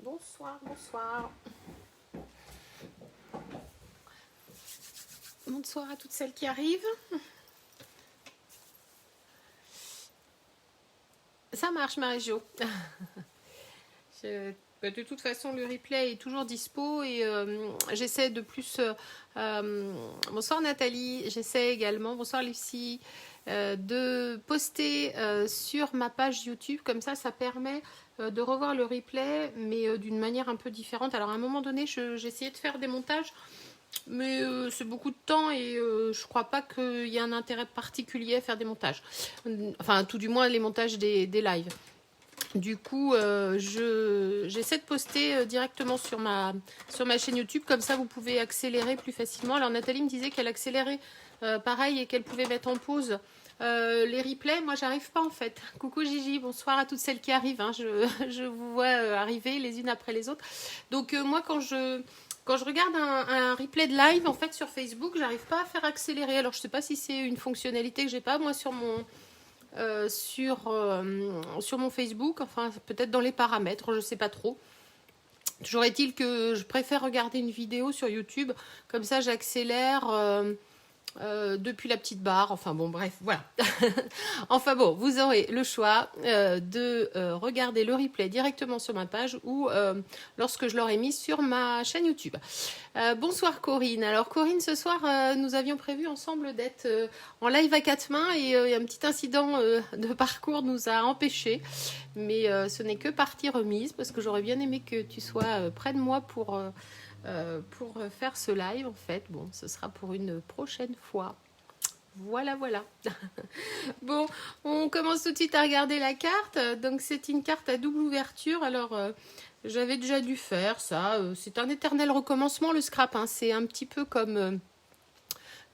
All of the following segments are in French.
Bonsoir, bonsoir. Bonsoir à toutes celles qui arrivent. Ça marche, Marie-Jo. De toute façon, le replay est toujours dispo et j'essaie de plus... bonsoir Nathalie, j'essaie également, bonsoir Lucie, de poster sur ma page YouTube. Comme ça permet de revoir le replay, mais d'une manière un peu différente. Alors à un moment donné, j'essayais de faire des montages, mais c'est beaucoup de temps et je crois pas qu'il y ait un intérêt particulier à faire des montages. Enfin, tout du moins les montages des lives. Du coup, j'essaie de poster directement sur ma chaîne YouTube. Comme ça, vous pouvez accélérer plus facilement. Alors, Nathalie me disait qu'elle accélérait pareil et qu'elle pouvait mettre en pause les replays. Moi, j'arrive pas en fait. Coucou Gigi, bonsoir à toutes celles qui arrivent. Hein. Je vous vois arriver les unes après les autres. Donc, moi, quand je regarde un replay de live en fait sur Facebook, j'arrive pas à faire accélérer. Alors, je sais pas si c'est une fonctionnalité que j'ai pas. Moi, sur mon Facebook, enfin peut-être dans les paramètres, je sais pas trop. Toujours est-il que je préfère regarder une vidéo sur YouTube, comme ça j'accélère depuis la petite barre, enfin bon bref, voilà. Enfin bon, vous aurez le choix de regarder le replay directement sur ma page ou lorsque je l'aurai mis sur ma chaîne YouTube. Bonsoir Corinne. Alors Corinne, ce soir nous avions prévu ensemble d'être en live à quatre mains et un petit incident de parcours nous a empêchés, mais ce n'est que partie remise parce que j'aurais bien aimé que tu sois près de moi pour faire ce live en fait. Bon, ce sera pour une prochaine fois. Voilà, voilà. Bon, on commence tout de suite à regarder la carte. Donc c'est une carte à double ouverture. Alors j'avais déjà dû faire ça. C'est un éternel recommencement le scrap. Hein. C'est un petit peu comme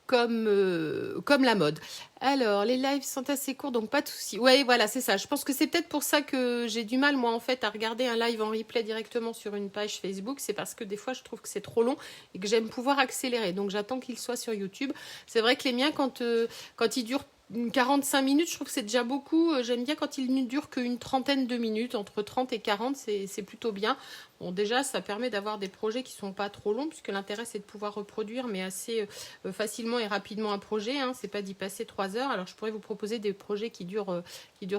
la mode. Alors, les lives sont assez courts, donc pas de souci. Ouais, voilà, c'est ça. Je pense que c'est peut-être pour ça que j'ai du mal, moi, en fait, à regarder un live en replay directement sur une page Facebook. C'est parce que des fois, je trouve que c'est trop long et que j'aime pouvoir accélérer. Donc, j'attends qu'il soit sur YouTube. C'est vrai que les miens, quand ils durent 45 minutes, je trouve que c'est déjà beaucoup. J'aime bien quand il ne dure qu'une trentaine de minutes, entre 30 et 40, c'est plutôt bien. Bon, déjà, ça permet d'avoir des projets qui ne sont pas trop longs, puisque l'intérêt, c'est de pouvoir reproduire, mais assez facilement et rapidement un projet. Hein. C'est pas d'y passer 3 heures. Alors, je pourrais vous proposer des projets qui durent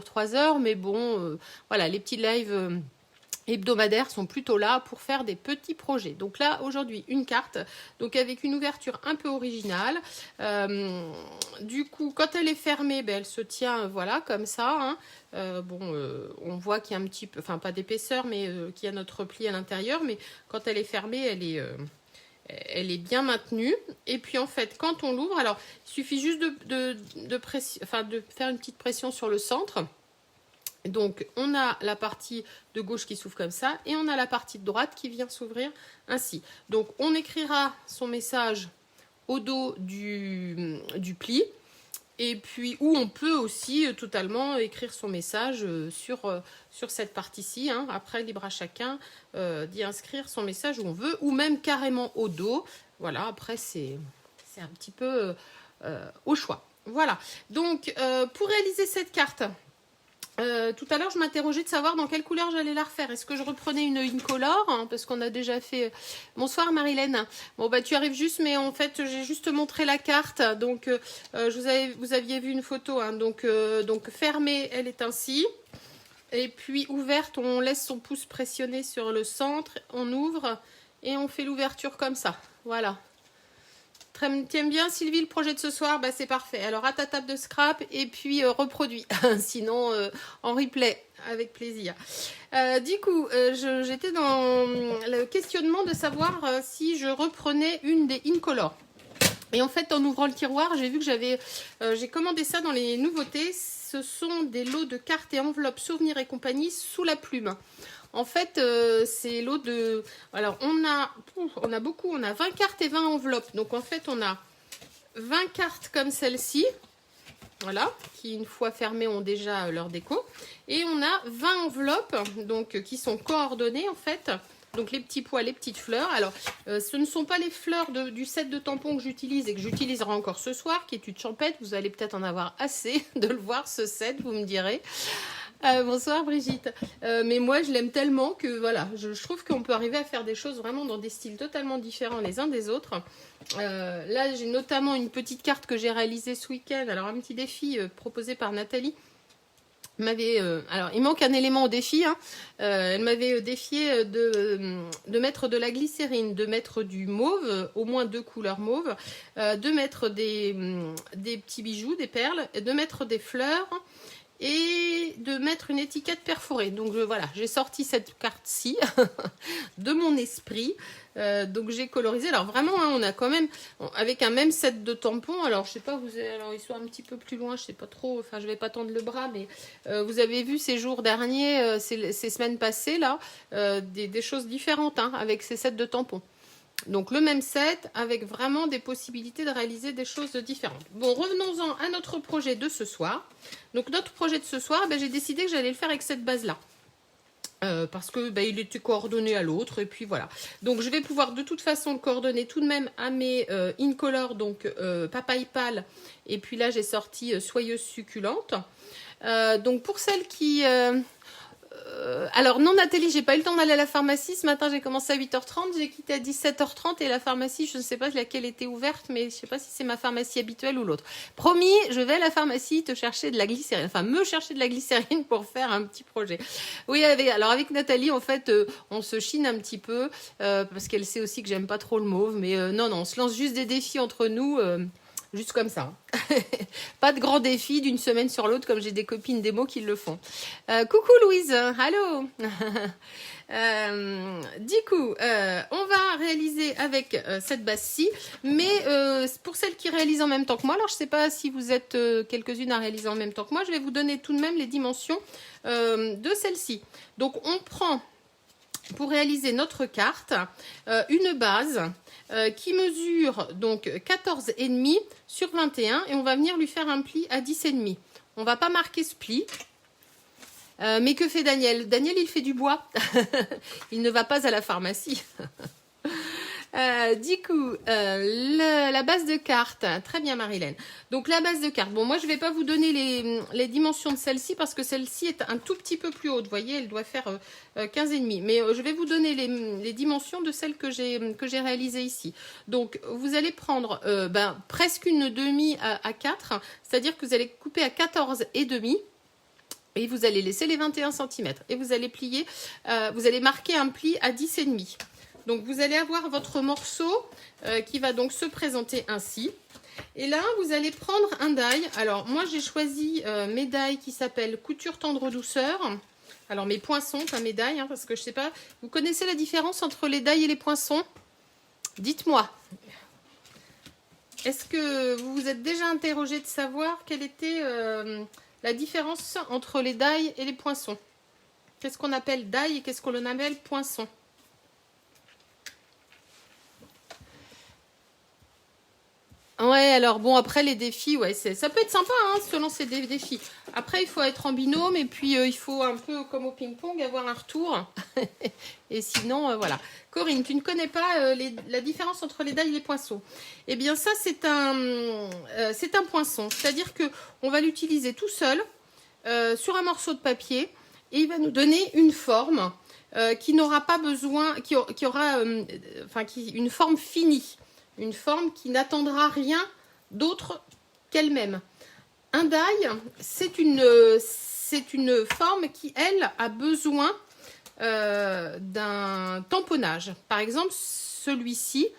3 heures, mais bon, voilà, les petits lives... hebdomadaires sont plutôt là pour faire des petits projets. Donc là, aujourd'hui, une carte, donc avec une ouverture un peu originale. Du coup, quand elle est fermée, elle se tient, voilà, comme ça. Hein. On voit qu'il y a un petit peu, enfin pas d'épaisseur, mais qu'il y a notre repli à l'intérieur. Mais quand elle est fermée, elle est bien maintenue. Et puis en fait, quand on l'ouvre, alors il suffit juste de faire une petite pression sur le centre. Donc, on a la partie de gauche qui s'ouvre comme ça et on a la partie de droite qui vient s'ouvrir ainsi. Donc, on écrira son message au dos du pli et puis où on peut aussi totalement écrire son message sur cette partie-ci. Hein. Après, libre à chacun d'y inscrire son message où on veut ou même carrément au dos. Voilà, après, c'est un petit peu au choix. Voilà. Donc, pour réaliser cette carte... tout à l'heure, je m'interrogeais de savoir dans quelle couleur j'allais la refaire. Est-ce que je reprenais une incolore hein, parce qu'on a déjà fait... Bonsoir Marilène. Bon, tu arrives juste, mais en fait, j'ai juste montré la carte. Donc, vous aviez vu une photo. Hein, donc, fermée, elle est ainsi. Et puis, ouverte, on laisse son pouce pressionné sur le centre. On ouvre et on fait l'ouverture comme ça. Voilà. T'aimes bien Sylvie le projet de ce soir? C'est parfait. Alors à ta table de scrap et puis reproduit. Sinon en replay avec plaisir. Du coup j'étais dans le questionnement de savoir si je reprenais une des Incolor. Et en fait en ouvrant le tiroir j'ai vu que j'ai commandé ça dans les nouveautés. Ce sont des lots de cartes et enveloppes souvenirs et compagnie sous la plume. En fait, c'est l'eau de... Alors, on a beaucoup, on a 20 cartes et 20 enveloppes. Donc, en fait, on a 20 cartes comme celle-ci, voilà, qui, une fois fermées, ont déjà leur déco. Et on a 20 enveloppes, donc, qui sont coordonnées, en fait. Donc, les petits pois, les petites fleurs. Alors, ce ne sont pas les fleurs du set de tampons que j'utilise et que j'utiliserai encore ce soir, qui est une champette. Vous allez peut-être en avoir assez de le voir, ce set, vous me direz. Bonsoir Brigitte. Mais moi je l'aime tellement que voilà, je trouve qu'on peut arriver à faire des choses vraiment dans des styles totalement différents les uns des autres. Là j'ai notamment une petite carte que j'ai réalisée ce week-end. Alors un petit défi proposé par Nathalie. Alors il manque un élément au défi, hein. Elle m'avait défié de mettre de la glycérine, de mettre du mauve, au moins 2 couleurs mauve, de mettre des petits bijoux, des perles, de mettre des fleurs et de mettre une étiquette perforée. Donc voilà, j'ai sorti cette carte-ci de mon esprit. Donc j'ai colorisé. Alors vraiment, hein, on a quand même, avec un même set de tampons, alors je sais pas, alors ils sont un petit peu plus loin, je sais pas trop, enfin je vais pas tendre le bras, mais vous avez vu ces jours derniers, ces semaines passées là, des choses différentes hein, avec ces sets de tampons. Donc le même set avec vraiment des possibilités de réaliser des choses différentes. Bon, revenons-en à notre projet de ce soir. Donc notre projet de ce soir, j'ai décidé que j'allais le faire avec cette base-là. Parce que il était coordonné à l'autre et puis voilà. Donc je vais pouvoir de toute façon le coordonner tout de même à mes Incolor, donc Papaye Pâle. Et puis là j'ai sorti Soyeuse Succulente. Donc pour celles qui... alors non Nathalie, j'ai pas eu le temps d'aller à la pharmacie. Ce matin j'ai commencé à 8h30, j'ai quitté à 17h30 et la pharmacie, je ne sais pas laquelle était ouverte, mais je sais pas si c'est ma pharmacie habituelle ou l'autre. Promis, je vais à la pharmacie te chercher de la glycérine, enfin me chercher de la glycérine pour faire un petit projet. Oui, alors avec Nathalie en fait on se chine un petit peu parce qu'elle sait aussi que j'aime pas trop le mauve, mais non, on se lance juste des défis entre nous. Juste comme ça. Pas de grand défi d'une semaine sur l'autre comme j'ai des copines démo qui le font. Coucou Louise, allô. Du coup, on va réaliser avec cette base-ci, mais pour celles qui réalisent en même temps que moi, alors je ne sais pas si vous êtes quelques-unes à réaliser en même temps que moi, je vais vous donner tout de même les dimensions de celle-ci. Donc on prend, pour réaliser notre carte, une base qui mesure donc 14,5 sur 21 et on va venir lui faire un pli à 10,5. On va pas marquer ce pli. Mais que fait Daniel? Daniel, il fait du bois. Il ne va pas à la pharmacie. Du coup, la base de carte, très bien Marilène. Donc la base de carte, bon moi je vais pas vous donner les dimensions de celle-ci parce que celle-ci est un tout petit peu plus haute, vous voyez, elle doit faire 15,5. Mais je vais vous donner les dimensions de celle que j'ai réalisée ici. Donc vous allez prendre presque une demi à 4, c'est-à-dire que vous allez couper à 14,5. Et vous allez laisser les 21 cm. Et vous allez plier, vous allez marquer un pli à 10,5. Donc vous allez avoir votre morceau qui va donc se présenter ainsi. Et là, vous allez prendre un die. Alors moi, j'ai choisi mes die qui s'appellent Couture Tendre Douceur. Alors mes poinçons, pas mes die, hein, parce que je sais pas. Vous connaissez la différence entre les die et les poinçons? Dites-moi. Est-ce que vous vous êtes déjà interrogé de savoir quelle était la différence entre les die et les poinçons? Qu'est-ce qu'on appelle die et qu'est-ce qu'on appelle poinçon? Ouais, alors bon, après les défis, ouais, ça peut être sympa, hein, se lancer des défis. Après, il faut être en binôme et puis il faut un peu comme au ping-pong avoir un retour. Et sinon, voilà. Corinne, tu ne connais pas la différence entre les die et les poinçons? Eh bien, ça, c'est un poinçon. C'est-à-dire que on va l'utiliser tout seul sur un morceau de papier et il va nous donner une forme qui n'aura pas besoin, qui aura une forme finie. Une forme qui n'attendra rien d'autre qu'elle-même. Un die, c'est une forme qui, elle, a besoin d'un tamponnage. Par exemple, celui-ci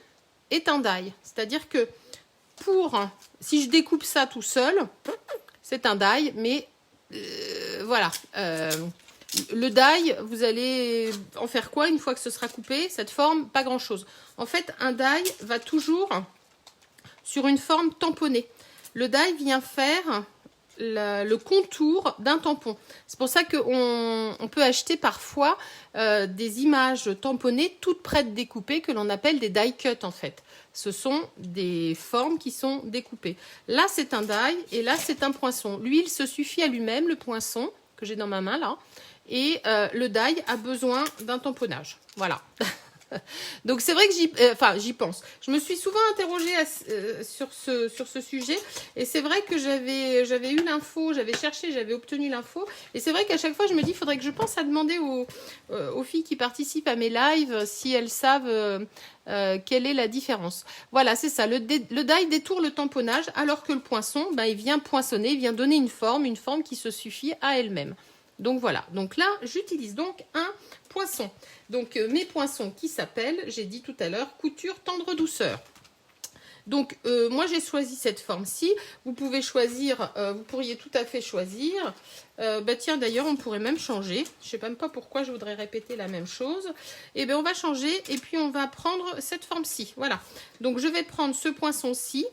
est un die. C'est-à-dire que si je découpe ça tout seul, c'est un die, mais voilà. Le die, vous allez en faire quoi une fois que ce sera coupé? Cette forme, pas grand-chose. En fait, un die va toujours sur une forme tamponnée. Le die vient faire le contour d'un tampon. C'est pour ça qu'on peut acheter parfois des images tamponnées toutes prêtes découpées que l'on appelle des die cut en fait. Ce sont des formes qui sont découpées. Là, c'est un die et là, c'est un poinçon. Lui, il se suffit à lui-même, le poinçon que j'ai dans ma main là. Et le die a besoin d'un tamponnage. Voilà. Donc c'est vrai que j'y pense. Je me suis souvent interrogée sur ce sujet et c'est vrai que j'avais eu l'info, j'avais cherché, j'avais obtenu l'info et c'est vrai qu'à chaque fois je me dis il faudrait que je pense à demander aux filles qui participent à mes lives si elles savent quelle est la différence. Voilà, c'est ça. Le die détourne le tamponnage alors que le poinçon, il vient poinçonner, il vient donner une forme qui se suffit à elle-même. Donc voilà. Donc là, j'utilise donc un poinçon. Donc mes poinçons qui s'appellent, j'ai dit tout à l'heure, couture tendre douceur. Donc moi j'ai choisi cette forme-ci. Vous pouvez choisir, vous pourriez tout à fait choisir. Tiens d'ailleurs on pourrait même changer. Je ne sais même pas pourquoi je voudrais répéter la même chose. Et bien on va changer et puis on va prendre cette forme-ci. Voilà. Donc je vais prendre ce poinçon-ci.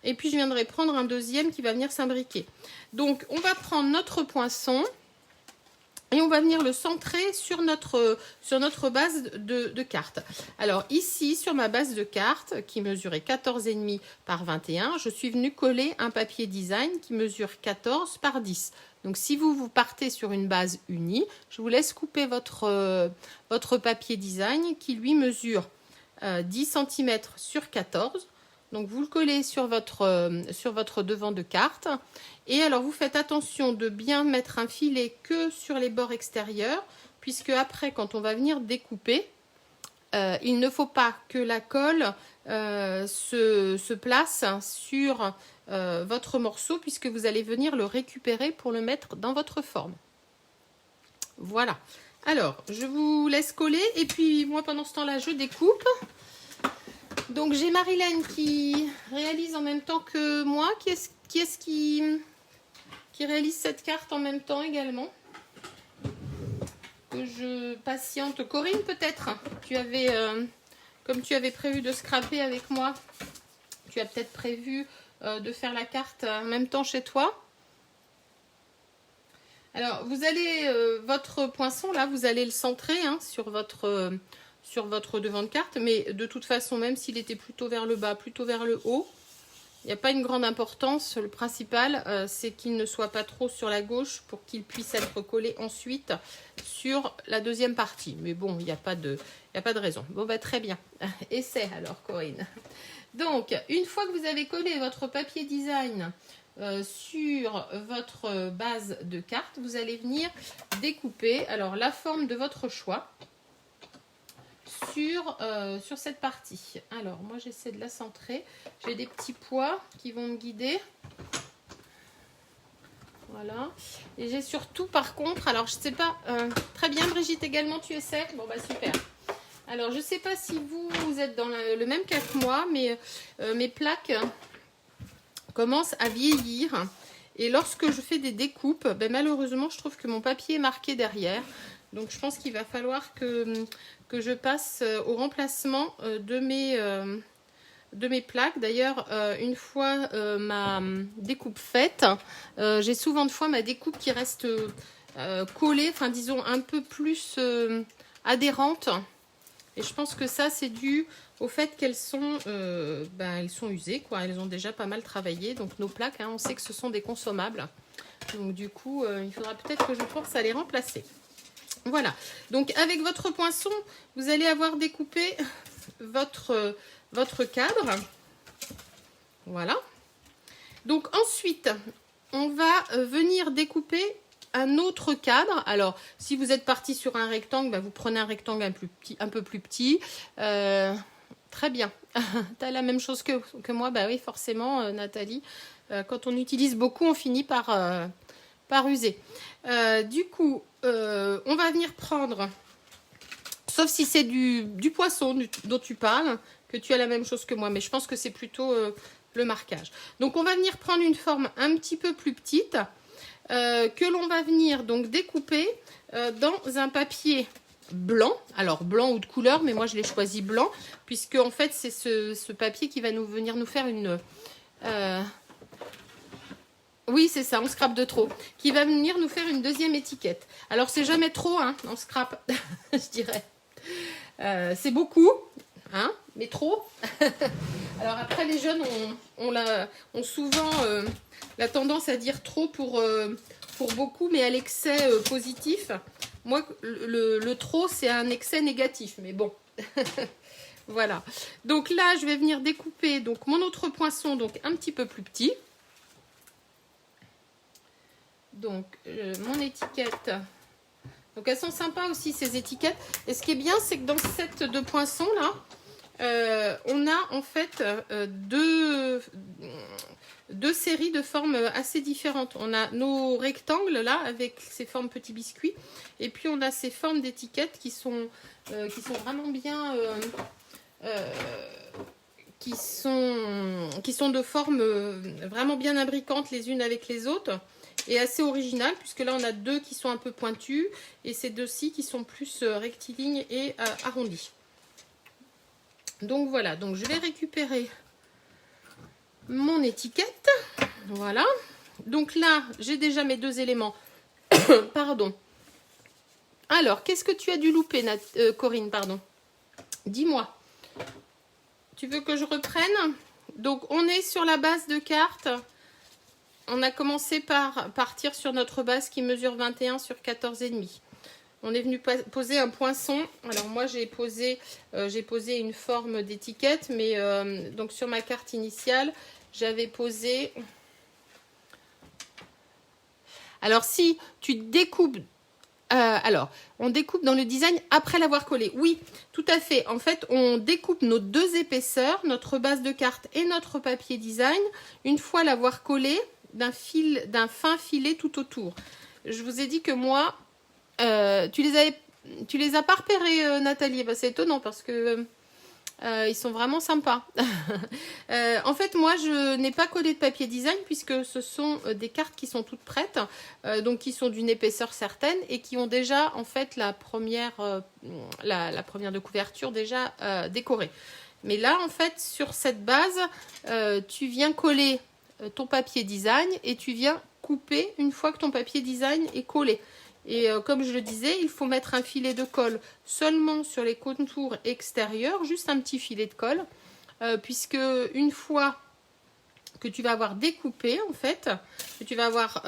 Et puis je viendrai prendre un deuxième qui va venir s'imbriquer. Donc on va prendre notre poinçon. Et on va venir le centrer sur notre base de carte. Alors ici, sur ma base de carte, qui mesurait 14,5 par 21, je suis venue coller un papier design qui mesure 14 par 10. Donc si vous partez sur une base unie, je vous laisse couper votre papier design qui lui mesure 10 cm sur 14. Donc vous le collez sur votre devant de carte. Et alors vous faites attention de bien mettre un filet que sur les bords extérieurs, puisque après quand on va venir découper, il ne faut pas que la colle se place sur votre morceau, puisque vous allez venir le récupérer pour le mettre dans votre forme. Voilà. Alors, je vous laisse coller et puis moi pendant ce temps-là, je découpe. Donc j'ai Marilène qui réalise en même temps que moi. Qui est-ce qui réalise cette carte en même temps également? Que je patiente. Corinne peut-être. Comme tu avais prévu de scraper avec moi, tu as peut-être prévu de faire la carte en même temps chez toi. Alors vous allez, votre poinçon là, vous allez le centrer sur votre devant de carte, mais de toute façon, même s'il était plutôt vers le bas, plutôt vers le haut, il n'y a pas une grande importance. Le principal, c'est qu'il ne soit pas trop sur la gauche pour qu'il puisse être collé ensuite sur la deuxième partie. Mais bon, il n'y a pas de raison. Bon, très bien. Essaie alors, Corinne. Donc, une fois que vous avez collé votre papier design sur votre base de carte, vous allez venir découper alors la forme de votre choix sur cette partie. Alors moi j'essaie de la centrer, j'ai des petits poids qui vont me guider, voilà, et j'ai surtout par contre, alors je sais pas, très bien Brigitte également tu essaies, bon super. Alors je sais pas si vous êtes dans le même cas que moi, mais mes plaques commencent à vieillir et lorsque je fais des découpes, malheureusement je trouve que mon papier est marqué derrière. Donc je pense qu'il va falloir que je passe au remplacement de mes plaques. D'ailleurs, une fois ma découpe faite, j'ai souvent de fois ma découpe qui reste collée, enfin disons un peu plus adhérente. Et je pense que ça c'est dû au fait qu'elles sont usées, quoi. Elles ont déjà pas mal travaillé. Donc nos plaques, on sait que ce sont des consommables. Donc du coup, il faudra peut-être que je pense à les remplacer. Voilà, donc avec votre poinçon, vous allez avoir découpé votre cadre. Voilà. Donc ensuite, on va venir découper un autre cadre. Alors, si vous êtes parti sur un rectangle, vous prenez un rectangle un peu plus petit. Très bien. Tu as la même chose que moi. Oui, forcément, Nathalie. Quand on utilise beaucoup, on finit par user. Du coup, on va venir prendre, sauf si c'est du poisson dont tu parles, que tu as la même chose que moi, mais je pense que c'est plutôt le marquage. Donc on va venir prendre une forme un petit peu plus petite, que l'on va venir donc découper dans un papier blanc, alors blanc ou de couleur, mais moi je l'ai choisi blanc, puisque en fait c'est ce papier qui va venir nous faire une... oui, c'est ça, on scrape de trop. Qui va venir nous faire une deuxième étiquette. Alors, c'est jamais trop, on scrape, je dirais. C'est beaucoup, mais trop. Alors après, les jeunes ont souvent la tendance à dire trop pour beaucoup, mais à l'excès positif. Moi, le trop, c'est un excès négatif, mais bon. Voilà. Donc là, je vais venir découper donc mon autre poinçon, donc un petit peu plus petit. Donc, mon étiquette. Donc, elles sont sympas aussi, ces étiquettes. Et ce qui est bien, c'est que dans ce set de poinçons, là, on a en fait deux séries de formes assez différentes. On a nos rectangles, là, avec ces formes petits biscuits. Et puis, on a ces formes d'étiquettes qui sont vraiment bien... qui sont de formes vraiment bien imbricantes les unes avec les autres et assez originales, puisque là on a deux qui sont un peu pointus et ces deux-ci qui sont plus rectilignes et arrondis. Donc voilà, donc je vais récupérer mon étiquette. Voilà, donc là j'ai déjà mes deux éléments. Pardon. Alors, qu'est-ce que tu as dû louper, Corinne, pardon? Dis-moi. Tu veux que je reprenne? Donc, on est sur la base de carte. On a commencé par partir sur notre base qui mesure 21 sur 14,5. On est venu poser un poinçon. Alors, moi, j'ai posé une forme d'étiquette, mais donc sur ma carte initiale, j'avais posé... Alors, si tu découpes... alors, on découpe dans le design après l'avoir collé. Oui, tout à fait. En fait, on découpe nos deux épaisseurs, notre base de carte et notre papier design, une fois l'avoir collé d'un fin filet tout autour. Je vous ai dit que moi, tu les as pas repérés, Nathalie. Bah, c'est étonnant parce que ils sont vraiment sympas. En fait, moi, je n'ai pas collé de papier design puisque ce sont des cartes qui sont toutes prêtes, donc qui sont d'une épaisseur certaine et qui ont déjà, en fait, la première de couverture déjà décorée. Mais là, en fait, sur cette base, tu viens coller ton papier design et tu viens couper une fois que ton papier design est collé. Et comme je le disais, il faut mettre un filet de colle seulement sur les contours extérieurs, juste un petit filet de colle, puisque une fois que tu vas avoir découpé, en fait, que tu vas avoir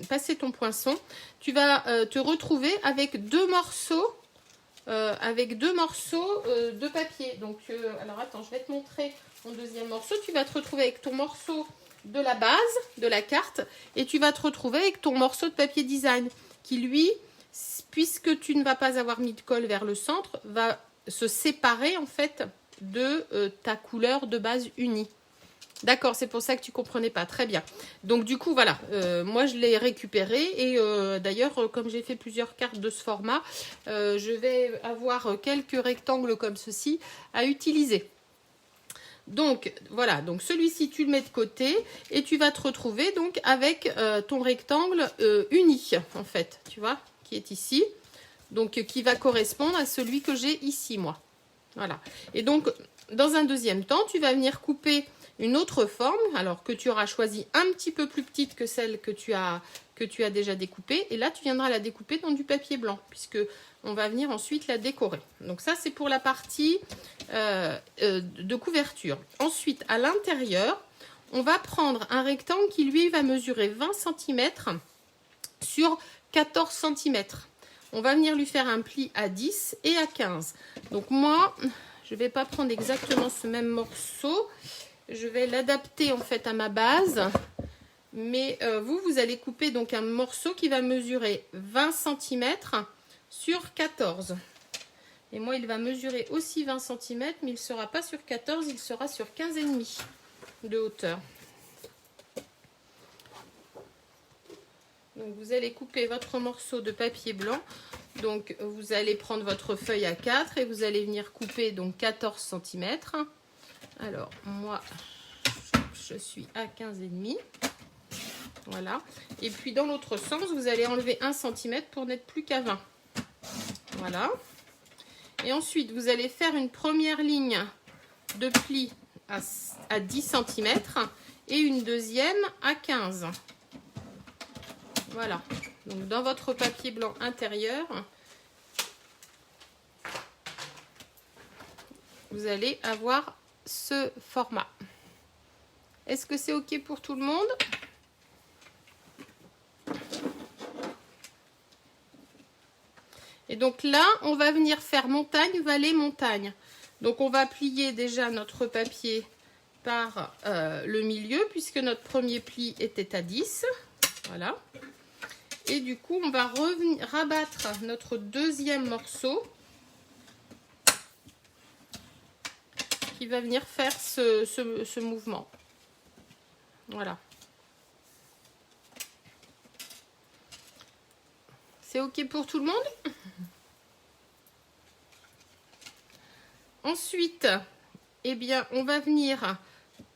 passé ton poinçon, tu vas te retrouver avec deux morceaux de papier. Donc, alors attends, je vais te montrer mon deuxième morceau. Tu vas te retrouver avec ton morceau de la base, de la carte, et tu vas te retrouver avec ton morceau de papier design qui, lui, puisque tu ne vas pas avoir mis de colle vers le centre, va se séparer, en fait, de ta couleur de base unie. D'accord, c'est pour ça que tu comprenais pas. Très bien. Donc, du coup, voilà. Moi, je l'ai récupéré. Et d'ailleurs, comme j'ai fait plusieurs cartes de ce format, je vais avoir quelques rectangles comme ceci à utiliser. Donc, voilà. Donc, celui-ci, tu le mets de côté. Et tu vas te retrouver donc avec ton rectangle uni, en fait. Tu vois, qui est ici. Donc, qui va correspondre à celui que j'ai ici, moi. Voilà. Et donc, dans un deuxième temps, tu vas venir couper une autre forme, alors que tu auras choisi un petit peu plus petite que celle que tu as déjà découpée. Et là, tu viendras la découper dans du papier blanc, puisque on va venir ensuite la décorer. Donc ça, c'est pour la partie de couverture. Ensuite, à l'intérieur, on va prendre un rectangle qui, lui, va mesurer 20 cm sur 14 cm. On va venir lui faire un pli à 10 et à 15. Donc moi, je ne vais pas prendre exactement ce même morceau. Je vais l'adapter en fait à ma base. Mais vous allez couper donc un morceau qui va mesurer 20 cm sur 14. Et moi, il va mesurer aussi 20 cm, mais il ne sera pas sur 14, il sera sur 15,5 de hauteur. Donc, vous allez couper votre morceau de papier blanc. Donc, vous allez prendre votre feuille à 4 et vous allez venir couper donc 14 cm. Alors, moi, je suis à 15,5. Voilà. Et puis, dans l'autre sens, vous allez enlever 1 cm pour n'être plus qu'à 20. Voilà. Et ensuite, vous allez faire une première ligne de pli à 10 cm et une deuxième à 15. Voilà. Donc, dans votre papier blanc intérieur, vous allez avoir ce format. Est-ce que c'est OK pour tout le monde ? Et donc là, on va venir faire montagne, vallée, montagne. Donc on va plier déjà notre papier par le milieu, puisque notre premier pli était à 10. Voilà. Et du coup, on va revenir rabattre notre deuxième morceau qui va venir faire ce mouvement. Voilà. C'est OK pour tout le monde? Ensuite, eh bien, on va venir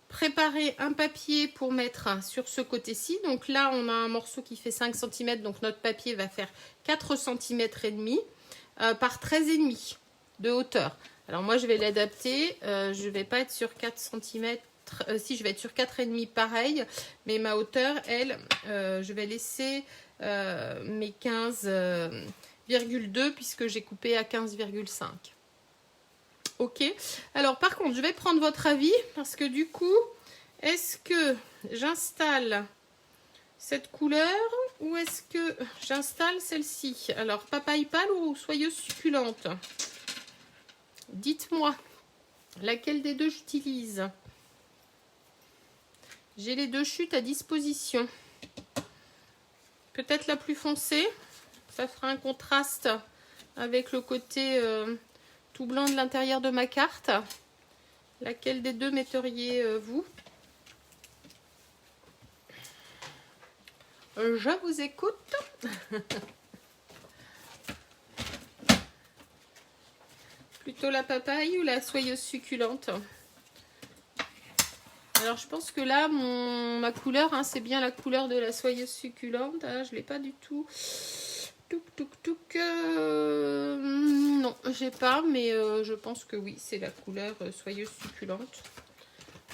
préparer un papier pour mettre sur ce côté-ci. Donc là, on a un morceau qui fait 5 cm, donc notre papier va faire 4 cm et demi par 13,5 de hauteur. Alors moi, je vais l'adapter. Je ne vais pas être sur 4 cm. Si, je vais être sur 4,5 pareil. Mais ma hauteur, elle, je vais laisser mes 15,2 puisque j'ai coupé à 15,5. Ok. Alors par contre, je vais prendre votre avis parce que du coup, est-ce que j'installe cette couleur ou est-ce que j'installe celle-ci? Alors, papaye pâle ou soyeuse succulente? Dites-moi, laquelle des deux j'utilise? J'ai les deux chutes à disposition. Peut-être la plus foncée. Ça fera un contraste avec le côté tout blanc de l'intérieur de ma carte. Laquelle des deux metteriez-vous? Je vous écoute. Plutôt la papaye ou la soyeuse succulente? Alors je pense que là, ma couleur, hein, c'est bien la couleur de la soyeuse succulente. Ah, je ne l'ai pas du tout. Non, j'ai pas, mais je pense que oui, c'est la couleur soyeuse succulente.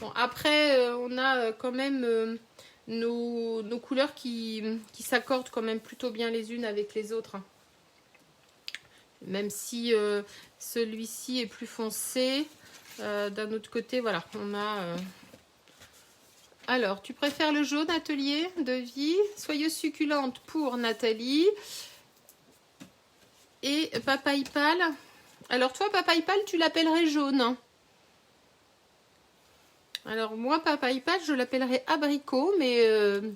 Bon, après, on a quand même nos couleurs qui s'accordent quand même plutôt bien les unes avec les autres. Même si celui-ci est plus foncé. D'un autre côté, voilà, on a... Alors, tu préfères le jaune, atelier de vie? Soyeuse succulente pour Nathalie. Et papaye pâle. Alors toi, papaye pâle, tu l'appellerais jaune. Alors moi, papaye pâle, je l'appellerais abricot, mais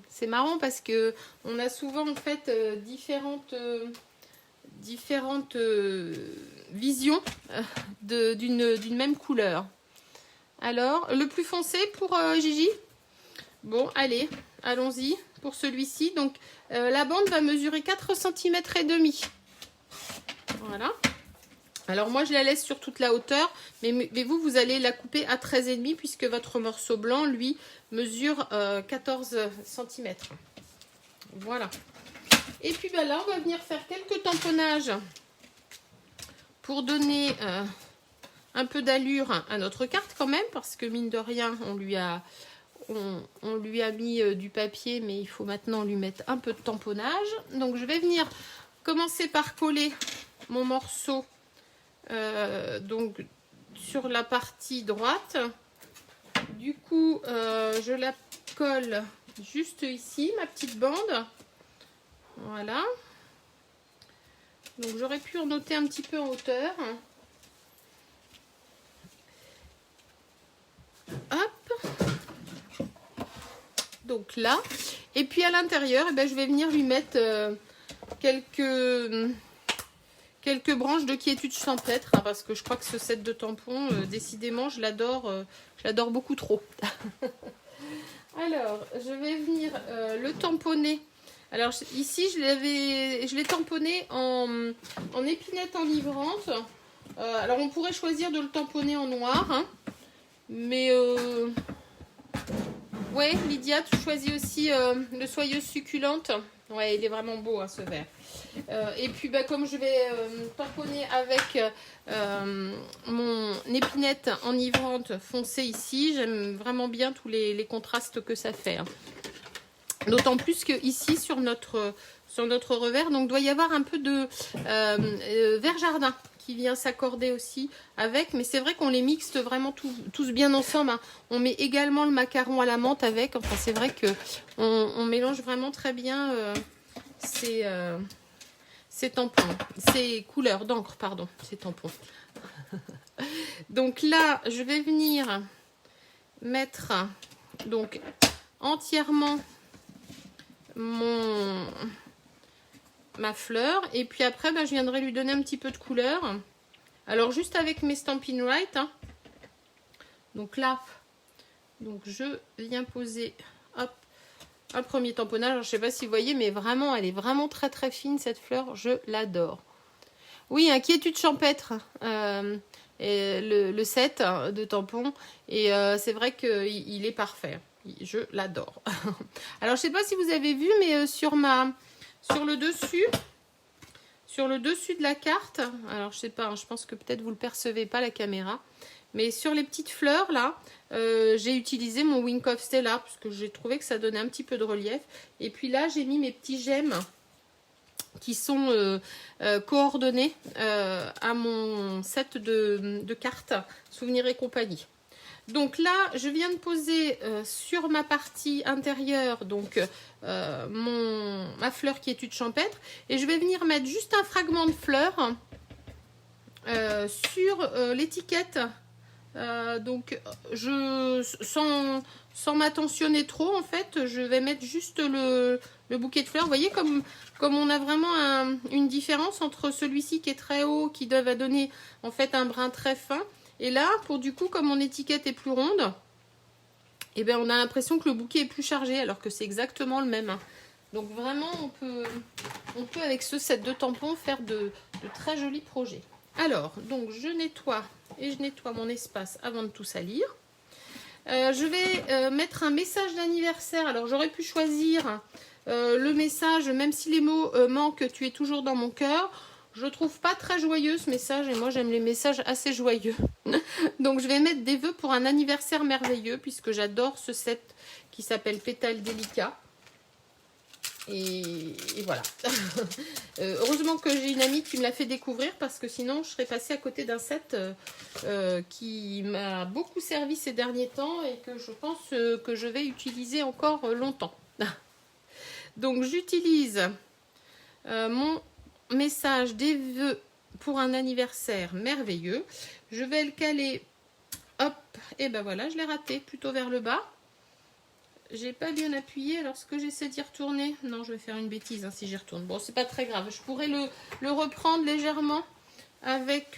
c'est marrant parce que on a souvent en fait différentes visions d'une même couleur. Alors, le plus foncé pour Gigi? Bon, allez, allons-y pour celui-ci. Donc, la bande va mesurer 4 cm et demi. Voilà. Alors moi je la laisse sur toute la hauteur, mais vous allez la couper à 13,5 puisque votre morceau blanc, lui, mesure 14 cm. Voilà. Et puis ben là, on va venir faire quelques tamponnages pour donner un peu d'allure à notre carte quand même, parce que mine de rien, on lui a mis du papier, mais il faut maintenant lui mettre un peu de tamponnage. Donc je vais venir commencer par coller mon morceau donc sur la partie droite. Du coup je la colle juste ici, ma petite bande. Voilà. Donc j'aurais pu en noter un petit peu en hauteur. Hop. Donc là. Et puis à l'intérieur, eh ben, je vais venir lui mettre quelques branches de quiétude champêtre, hein, parce que je crois que ce set de tampons, décidément, je l'adore beaucoup trop. Alors, je vais venir le tamponner. Alors ici, je l'ai tamponné en épinette enivrante. Alors, on pourrait choisir de le tamponner en noir, hein, mais ouais, Lydia, tu choisis aussi le soyeuse succulente. Ouais, il est vraiment beau, hein, ce vert. Et puis, bah, comme je vais tamponner avec mon épinette enivrante foncée ici, j'aime vraiment bien tous les contrastes que ça fait. Hein. D'autant plus que ici, sur notre revers, donc doit y avoir un peu de vert jardin qui vient s'accorder aussi avec, mais c'est vrai qu'on les mixte vraiment tous bien ensemble. Hein. On met également le macaron à la menthe avec. Enfin, c'est vrai que on mélange vraiment très bien ces ces tampons, ces couleurs d'encre, pardon, ces tampons. Donc là, je vais venir mettre donc entièrement ma fleur. Et puis après, je viendrai lui donner un petit peu de couleur. Alors juste avec mes Stampin' Right. Hein. Donc là, donc je viens poser hop, un premier tamponnage. Alors, je ne sais pas si vous voyez, mais vraiment, elle est vraiment très très fine cette fleur. Je l'adore. Oui, inquiétude champêtre. Et le set de tampons. Et c'est vrai qu'il est parfait. Je l'adore. Alors, je ne sais pas si vous avez vu, mais sur le dessus de la carte, alors je sais pas, je pense que peut-être vous le percevez pas la caméra, mais sur les petites fleurs là, j'ai utilisé mon Wink of Stella parce que j'ai trouvé que ça donnait un petit peu de relief. Et puis là, j'ai mis mes petits gemmes qui sont coordonnés à mon set de cartes Souvenirs et compagnie. Donc là, je viens de poser sur ma partie intérieure donc ma fleur qui est étude champêtre, et je vais venir mettre juste un fragment de fleur sur l'étiquette. Donc sans m'attentionner trop, en fait, je vais mettre juste le bouquet de fleurs. Vous voyez comme on a vraiment une différence entre celui-ci qui est très haut, qui va donner en fait un brin très fin. Et là, pour du coup, comme mon étiquette est plus ronde, eh bien, on a l'impression que le bouquet est plus chargé, alors que c'est exactement le même. Donc vraiment, on peut avec ce set de tampons faire de très jolis projets. Alors, donc je nettoie mon espace avant de tout salir. Je vais mettre un message d'anniversaire. Alors, j'aurais pu choisir le message, même si les mots manquent, tu es toujours dans mon cœur. Je trouve pas très joyeux ce message et moi j'aime les messages assez joyeux. Donc je vais mettre des vœux pour un anniversaire merveilleux puisque j'adore ce set qui s'appelle Pétales délicats. Et voilà. Heureusement que j'ai une amie qui me l'a fait découvrir parce que sinon je serais passée à côté d'un set qui m'a beaucoup servi ces derniers temps et que je pense que je vais utiliser encore longtemps. Donc j'utilise mon message des vœux pour un anniversaire merveilleux. Je vais le caler, hop, et ben voilà, je l'ai raté, plutôt vers le bas. J'ai pas bien appuyé, alors ce que j'essaie d'y retourner, non, je vais faire une bêtise hein, si j'y retourne. Bon, c'est pas très grave, je pourrais le reprendre légèrement avec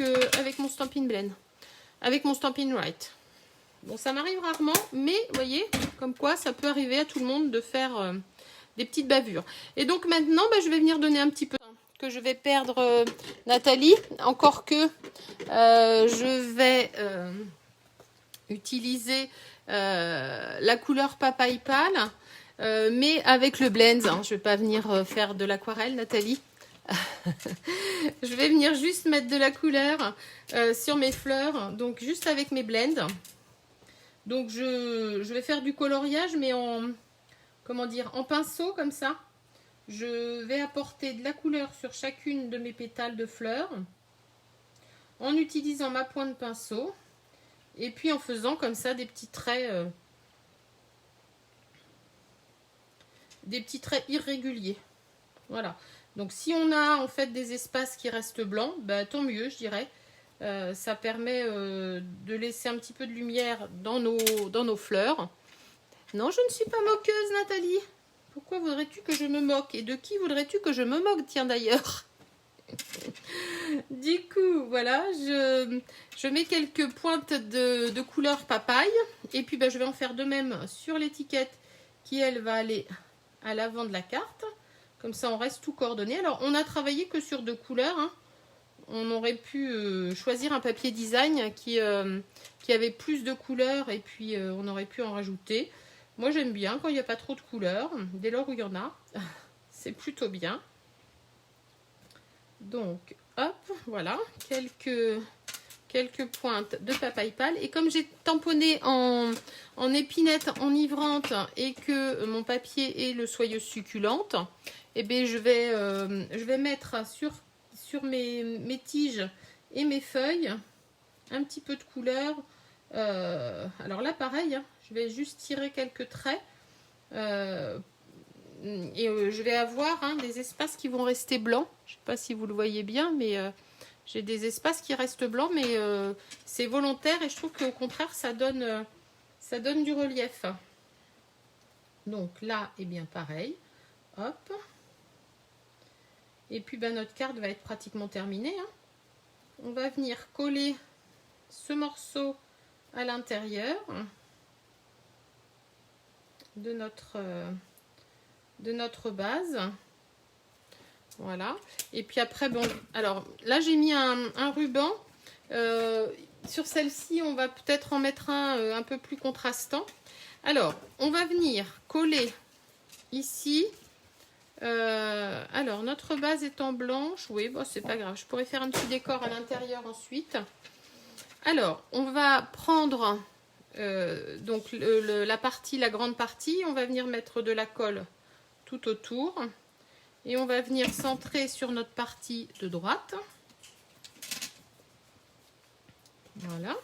mon Stampin' Blend, avec mon Stampin' Right. Bon, ça m'arrive rarement, mais vous voyez, comme quoi ça peut arriver à tout le monde de faire des petites bavures. Et donc maintenant, je vais venir donner un petit peu que je vais perdre Nathalie, encore que je vais utiliser la couleur Papaye Pâle, mais avec le blend. Hein. Je ne vais pas venir faire de l'aquarelle, Nathalie. Je vais venir juste mettre de la couleur sur mes fleurs, donc juste avec mes blends. Donc je vais faire du coloriage, mais en pinceau comme ça. Je vais apporter de la couleur sur chacune de mes pétales de fleurs en utilisant ma pointe de pinceau et puis en faisant comme ça des petits traits irréguliers. Voilà. Donc si on a en fait des espaces qui restent blancs, tant mieux je dirais. Ça permet de laisser un petit peu de lumière dans nos fleurs. Non, je ne suis pas moqueuse, Nathalie. Pourquoi voudrais-tu que je me moque? Et de qui voudrais-tu que je me moque, tiens d'ailleurs? Du coup, voilà, je mets quelques pointes de couleur papaye. Et puis, je vais en faire de même sur l'étiquette qui, elle, va aller à l'avant de la carte. Comme ça, on reste tout coordonné. Alors, on a travaillé que sur 2 couleurs. Hein. On aurait pu choisir un papier design qui avait plus de couleurs et puis on aurait pu en rajouter. Moi, j'aime bien quand il n'y a pas trop de couleurs. Dès lors où il y en a, c'est plutôt bien. Donc, hop, voilà, quelques pointes de papaye pâle. Et comme j'ai tamponné en épinette enivrante et que mon papier est le soyeuse succulente, eh bien, je vais mettre sur mes tiges et mes feuilles un petit peu de couleur. Alors là, pareil, hein, je vais juste tirer quelques traits je vais avoir des espaces qui vont rester blancs. Je ne sais pas si vous le voyez bien, mais j'ai des espaces qui restent blancs, mais c'est volontaire et je trouve qu'au contraire, ça donne du relief. Donc là, et bien pareil. Hop. Et puis notre carte va être pratiquement terminée. On va venir coller ce morceau à l'intérieur de notre base. Voilà. Et puis après, bon, alors là j'ai mis un ruban. Sur celle-ci, on va peut-être en mettre un peu plus contrastant. Alors, on va venir coller ici. Alors, notre base étant blanche, oui, bon, c'est pas grave. Je pourrais faire un petit décor à l'intérieur ensuite. Alors, on va prendre donc la grande partie. On va venir mettre de la colle tout autour. Et on va venir centrer sur notre partie de droite. Voilà.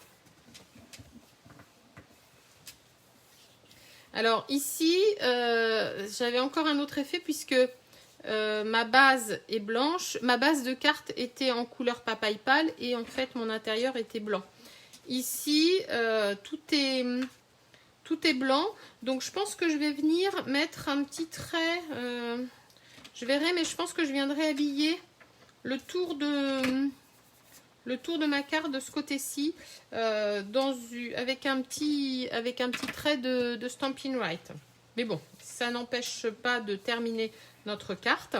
Alors ici, j'avais encore un autre effet puisque ma base est blanche. Ma base de carte était en couleur papaye pâle et en fait mon intérieur était blanc. Ici, tout est blanc. Donc je pense que je vais venir mettre un petit trait. Je verrai, mais je pense que je viendrai habiller le tour de ma carte de ce côté-ci avec un petit trait de Stampin' Right. Mais bon, ça n'empêche pas de terminer notre carte.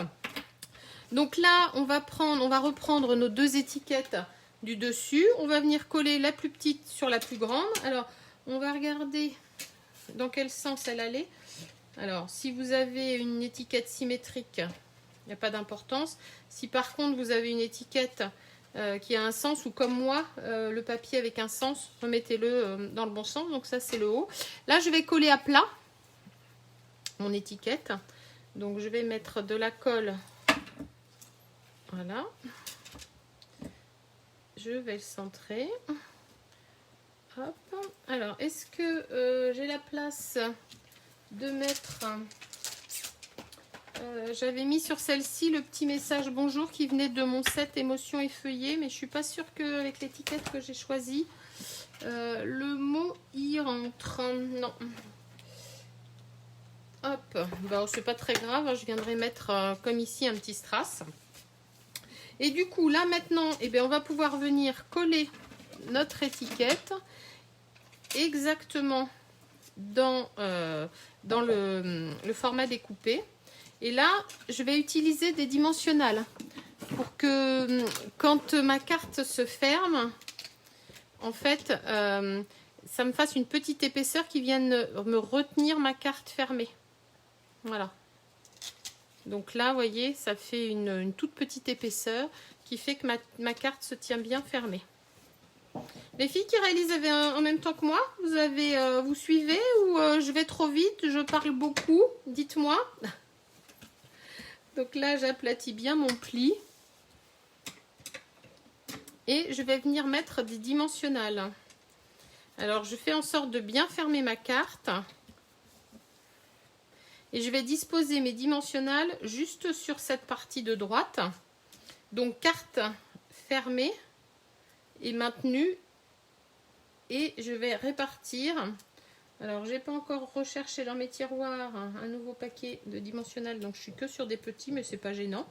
Donc là, on va reprendre nos deux étiquettes du dessus. On va venir coller la plus petite sur la plus grande. Alors, on va regarder dans quel sens elle allait. Alors, si vous avez une étiquette symétrique, il n'y a pas d'importance. Si par contre, vous avez une étiquette qui a un sens, ou comme moi, le papier avec un sens, remettez-le dans le bon sens. Donc ça, c'est le haut. Là, je vais coller à plat mon étiquette. Donc, je vais mettre de la colle. Voilà. Je vais le centrer. Hop. Alors, est-ce que j'ai la place de mettre... j'avais mis sur celle-ci le petit message bonjour qui venait de mon set émotion et feuillet, mais je suis pas sûre qu'avec l'étiquette que j'ai choisie, le mot y rentre. Non. Hop, bon, c'est pas très grave, je viendrai mettre comme ici un petit strass. Et du coup, là maintenant, eh bien, on va pouvoir venir coller notre étiquette exactement dans le format découpé. Et là, je vais utiliser des dimensionnels pour que quand ma carte se ferme, en fait, ça me fasse une petite épaisseur qui vienne me retenir ma carte fermée. Voilà. Donc là, vous voyez, ça fait une toute petite épaisseur qui fait que ma carte se tient bien fermée. Les filles qui réalisent en même temps que moi, vous suivez ou je vais trop vite, je parle beaucoup? Dites-moi. Donc là, j'aplatis bien mon pli. Et je vais venir mettre des dimensionnels. Alors, je fais en sorte de bien fermer ma carte. Et je vais disposer mes dimensionnels juste sur cette partie de droite. Donc, carte fermée et maintenue. Et je vais répartir. Alors, j'ai pas encore recherché dans mes tiroirs un nouveau paquet de dimensionnels. Donc, je suis que sur des petits, mais c'est pas gênant.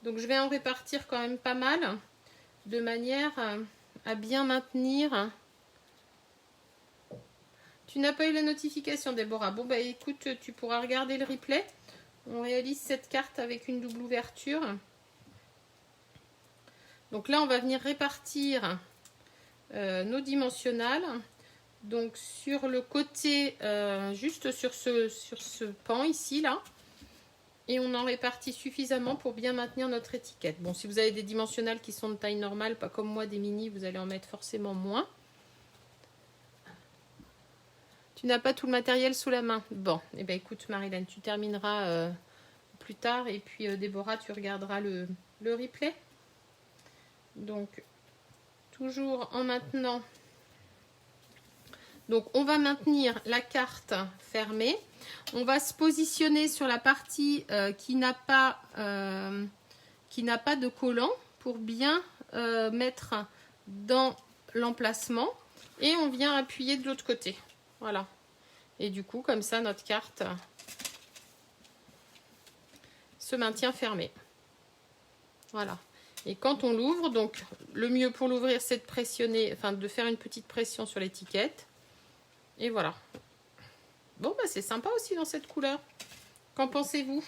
Donc, je vais en répartir quand même pas mal. De manière à bien maintenir. Tu n'as pas eu la notification, Déborah. Bon, bah écoute, tu pourras regarder le replay. On réalise cette carte avec une double ouverture. Donc là, on va venir répartir nos dimensionnels. Donc sur le côté, juste sur ce pan ici, là. Et on en répartit suffisamment pour bien maintenir notre étiquette. Bon, si vous avez des dimensionnels qui sont de taille normale, pas comme moi, des mini, vous allez en mettre forcément moins. Tu n'as pas tout le matériel sous la main. Bon, eh bien écoute Marilyn, tu termineras plus tard et puis Déborah, tu regarderas le replay. Donc, toujours en maintenant. Donc on va maintenir la carte fermée. On va se positionner sur la partie qui n'a pas de collant pour bien mettre dans l'emplacement. Et on vient appuyer de l'autre côté. Voilà. Et du coup, comme ça, notre carte se maintient fermée. Voilà. Et quand on l'ouvre, donc le mieux pour l'ouvrir, c'est de pressionner, enfin de faire une petite pression sur l'étiquette. Et voilà. Bon, bah c'est sympa aussi dans cette couleur. Qu'en pensez-vous?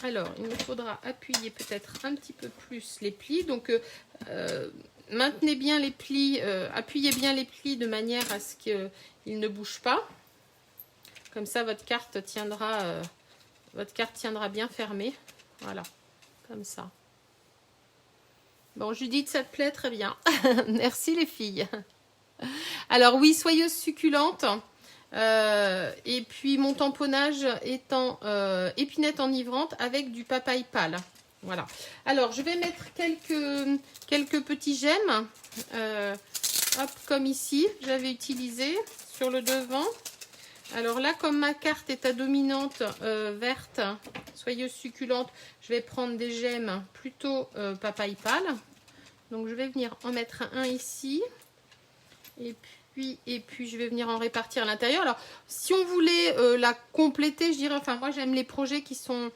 Alors, il me faudra appuyer peut-être un petit peu plus les plis. Donc, maintenez bien les plis, appuyez bien les plis de manière à ce qu'ils ne bougent pas. Comme ça, votre carte tiendra bien fermée. Voilà, comme ça. Bon, Judith, ça te plaît? Très bien. Merci les filles. Alors oui, soyeuse succulente. Et puis mon tamponnage étant épinette enivrante avec du papaye pâle. Voilà. Alors je vais mettre quelques petits gemmes. Hop, comme ici, j'avais utilisé sur le devant. Alors là, comme ma carte est à dominante verte, soyeuse succulente, je vais prendre des gemmes plutôt papaye pâle. Donc je vais venir en mettre un ici. Et puis je vais venir en répartir à l'intérieur. Alors, si on voulait la compléter, je dirais, enfin moi j'aime les projets qui sont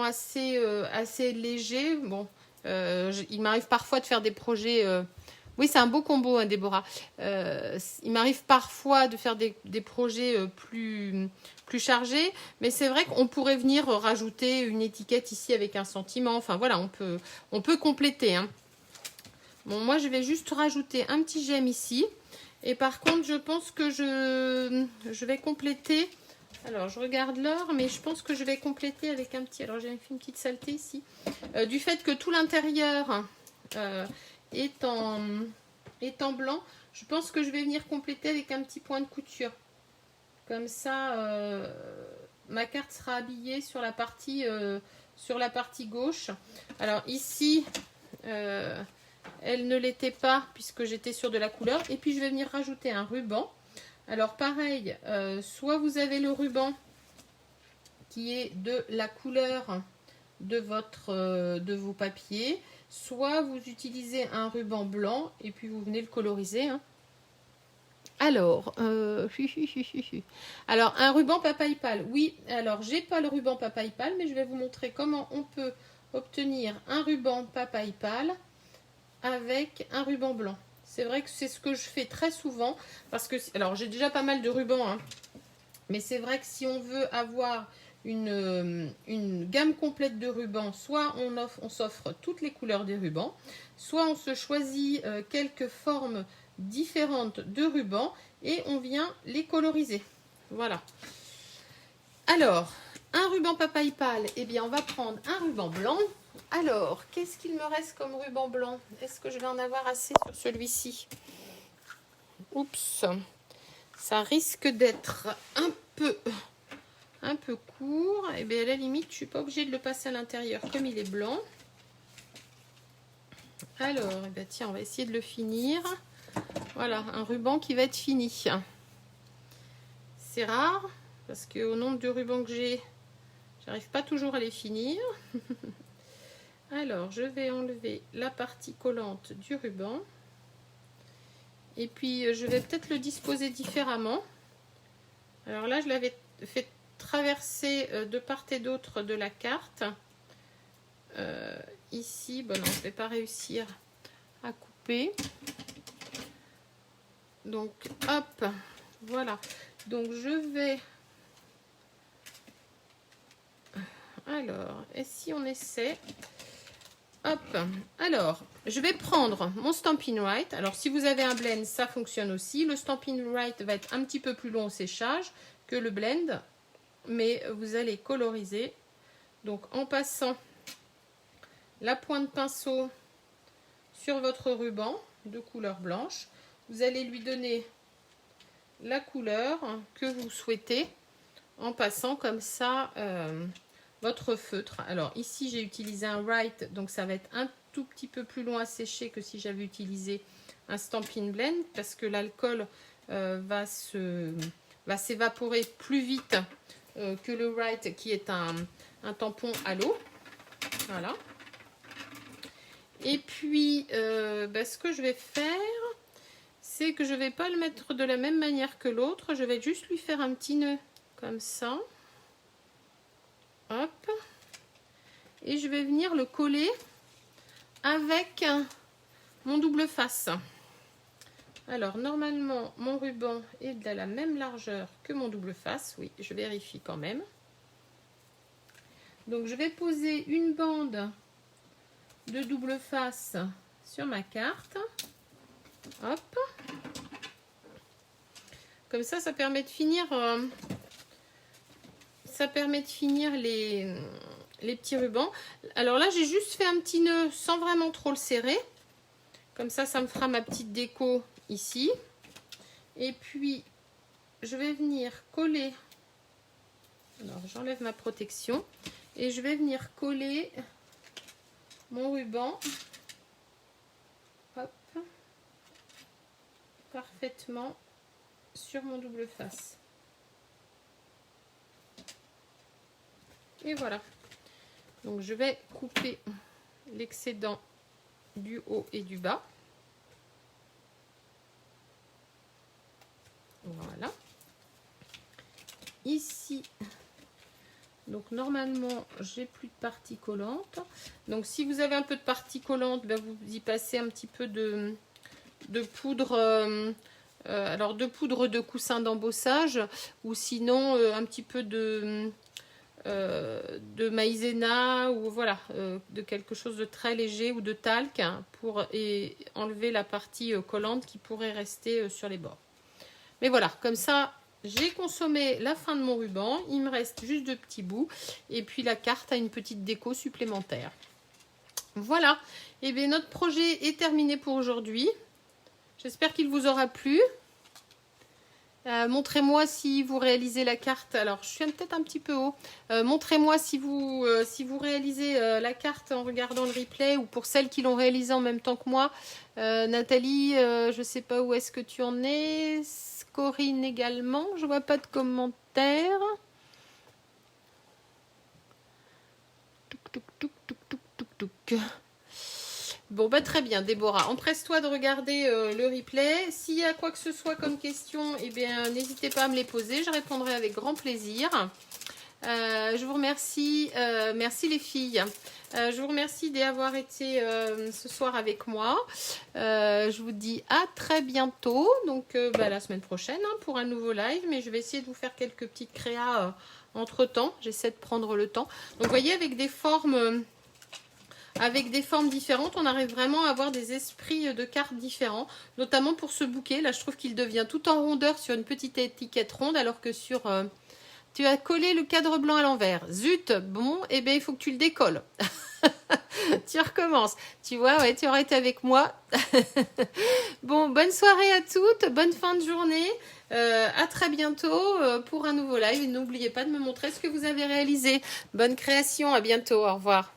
assez légers. Bon, il m'arrive parfois de faire des projets... oui, c'est un beau combo, hein, Déborah. Il m'arrive parfois de faire des projets plus chargés, mais c'est vrai qu'on pourrait venir rajouter une étiquette ici avec un sentiment. Enfin voilà, on peut compléter. Hein. Bon, moi je vais juste rajouter un petit gemme ici. Et par contre, je pense que je vais compléter. Alors, je regarde l'heure, mais je pense que je vais compléter avec un petit... Alors, j'ai fait une petite saleté ici. Du fait que tout l'intérieur est en blanc, je pense que je vais venir compléter avec un petit point de couture. Comme ça, ma carte sera habillée sur la partie gauche. Alors, ici... elle ne l'était pas puisque j'étais sur de la couleur. Et puis je vais venir rajouter un ruban. Alors pareil, soit vous avez le ruban qui est de la couleur de vos papiers, soit vous utilisez un ruban blanc et puis vous venez le coloriser. Hein. Alors, alors un ruban papaye pâle. Oui, alors j'ai pas le ruban papaye pâle, mais je vais vous montrer comment on peut obtenir un ruban papaye pâle avec un ruban blanc. C'est vrai que c'est ce que je fais très souvent parce que, alors j'ai déjà pas mal de rubans, hein, mais c'est vrai que si on veut avoir une gamme complète de rubans, soit on s'offre toutes les couleurs des rubans, soit on se choisit quelques formes différentes de rubans et on vient les coloriser. Voilà. Alors, un ruban papaye pâle, eh bien on va prendre un ruban blanc. Alors, qu'est-ce qu'il me reste comme ruban blanc? Est-ce que je vais en avoir assez sur celui-ci? Oups, ça risque d'être un peu court. Et bien à la limite, je suis pas obligée de le passer à l'intérieur comme il est blanc. Alors, eh bien, tiens, on va essayer de le finir. Voilà, un ruban qui va être fini. C'est rare parce qu'au nombre de rubans que j'ai, j'arrive pas toujours à les finir. Alors, je vais enlever la partie collante du ruban. Et puis, je vais peut-être le disposer différemment. Alors là, je l'avais fait traverser de part et d'autre de la carte. Ici, bon non, je ne vais pas réussir à couper. Donc, hop, voilà. Donc, je vais... Alors, et si on essaie... Hop, alors, je vais prendre mon Stampin' Right. Alors, si vous avez un blend, ça fonctionne aussi. Le Stampin' Right va être un petit peu plus long au séchage que le blend, mais vous allez coloriser. Donc, en passant la pointe de pinceau sur votre ruban de couleur blanche, vous allez lui donner la couleur que vous souhaitez en passant comme ça... votre feutre. Alors ici j'ai utilisé un Wright, donc ça va être un tout petit peu plus long à sécher que si j'avais utilisé un Stampin' Blend parce que l'alcool va s'évaporer plus vite que le Right qui est un tampon à l'eau. Voilà. Et puis, ce que je vais faire, c'est que je ne vais pas le mettre de la même manière que l'autre. Je vais juste lui faire un petit nœud comme ça. Hop. Et je vais venir le coller avec mon double face. Alors, normalement, mon ruban est de la même largeur que mon double face. Oui, je vérifie quand même. Donc, je vais poser une bande de double face sur ma carte. Hop. Comme ça, ça permet de finir, les petits rubans. Alors là, j'ai juste fait un petit nœud sans vraiment trop le serrer. Comme ça, ça me fera ma petite déco ici. Et puis, je vais venir coller. Alors, j'enlève ma protection. Et je vais venir coller mon ruban. Hop. Parfaitement sur mon double face. Et voilà. Donc, je vais couper l'excédent du haut et du bas. Voilà. Ici, donc normalement, j'ai plus de partie collante. Donc, si vous avez un peu de partie collante, vous y passez un petit peu de poudre, alors de poudre de coussin d'embossage, ou sinon un petit peu de maïzena, ou voilà, de quelque chose de très léger, ou de talc, hein, pour enlever la partie collante qui pourrait rester sur les bords. Mais voilà, comme ça, j'ai consommé la fin de mon ruban. Il me reste juste de petits bouts. Et puis la carte a une petite déco supplémentaire. Voilà. Et bien notre projet est terminé pour aujourd'hui. J'espère qu'il vous aura plu. Montrez-moi si vous réalisez la carte. Alors, je suis peut-être un petit peu haut. Montrez-moi si vous réalisez la carte en regardant le replay, ou pour celles qui l'ont réalisé en même temps que moi. Nathalie, je ne sais pas où est-ce que tu en es. Corinne également. Je vois pas de commentaires. Bon, très bien, Déborah. Empresse-toi de regarder le replay. S'il y a quoi que ce soit comme question, eh bien, n'hésitez pas à me les poser. Je répondrai avec grand plaisir. Je vous remercie. Merci les filles. Je vous remercie d'avoir été ce soir avec moi. Je vous dis à très bientôt. Donc, la semaine prochaine, hein, pour un nouveau live. Mais je vais essayer de vous faire quelques petites créas entre-temps. J'essaie de prendre le temps. Donc, vous voyez, avec des formes différentes, on arrive vraiment à avoir des esprits de cartes différents, notamment pour ce bouquet. Là, je trouve qu'il devient tout en rondeur sur une petite étiquette ronde, alors que sur... tu as collé le cadre blanc à l'envers. Zut, bon, eh bien, il faut que tu le décolles. Tu recommences. Tu vois, ouais, tu aurais été avec moi. Bon, bonne soirée à toutes, bonne fin de journée. À très bientôt pour un nouveau live. Et n'oubliez pas de me montrer ce que vous avez réalisé. Bonne création, à bientôt, au revoir.